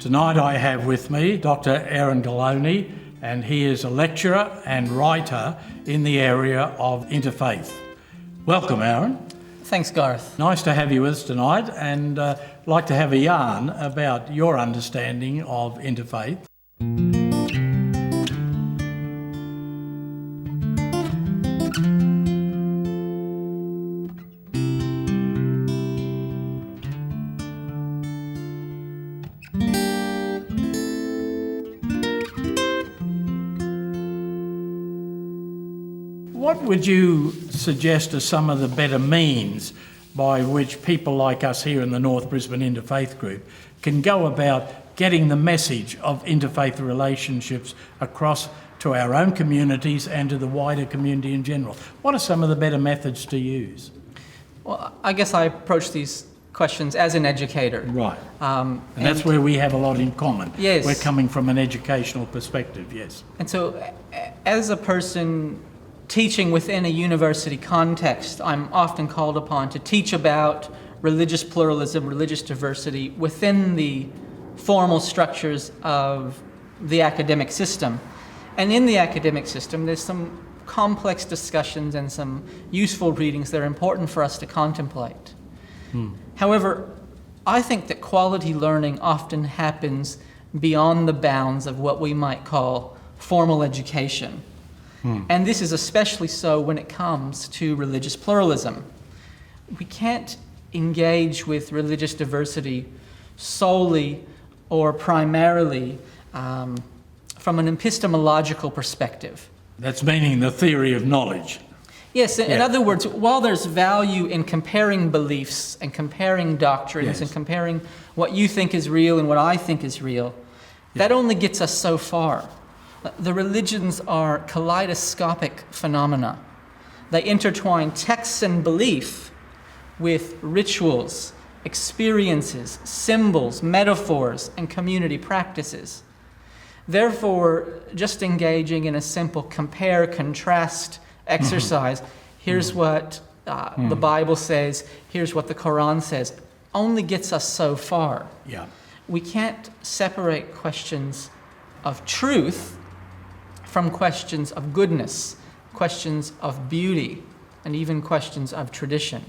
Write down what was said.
Tonight I have with me Dr. Ghiloni, and he is a lecturer and writer in the area of interfaith. Welcome, Aaron. Thanks, Garth. Nice to have you with us tonight, and like to have a yarn about your understanding of interfaith. What would you suggest are some of the better means by which people like us here in the North Brisbane Interfaith Group can go about getting the message of interfaith relationships across to our own communities and to the wider community in general? What are some of the better methods to use? Well, I guess I approach these questions as an educator. Right. And that's where we have a lot in common. Yes. We're coming from an educational perspective, yes. And so as a person teaching within a university context, I'm often called upon to teach about religious pluralism, religious diversity within the formal structures of the academic system. And in the academic system, there's some complex discussions and some useful readings that are important for us to contemplate. However, I think that quality learning often happens beyond the bounds of what we might call formal education. And this is especially so when it comes to religious pluralism. We can't engage with religious diversity solely or primarily from an epistemological perspective. That's meaning the theory of knowledge. Yes, in other words, while there's value in comparing beliefs and comparing doctrines and comparing what you think is real and what I think is real, that only gets us so far. The religions are kaleidoscopic phenomena. They intertwine texts and belief with rituals, experiences, symbols, metaphors, and community practices. Therefore, just engaging in a simple compare-contrast exercise, here's what the Bible says, here's what the Quran says, only gets us so far. Yeah. We can't separate questions of truth from questions of goodness, questions of beauty, and even questions of tradition.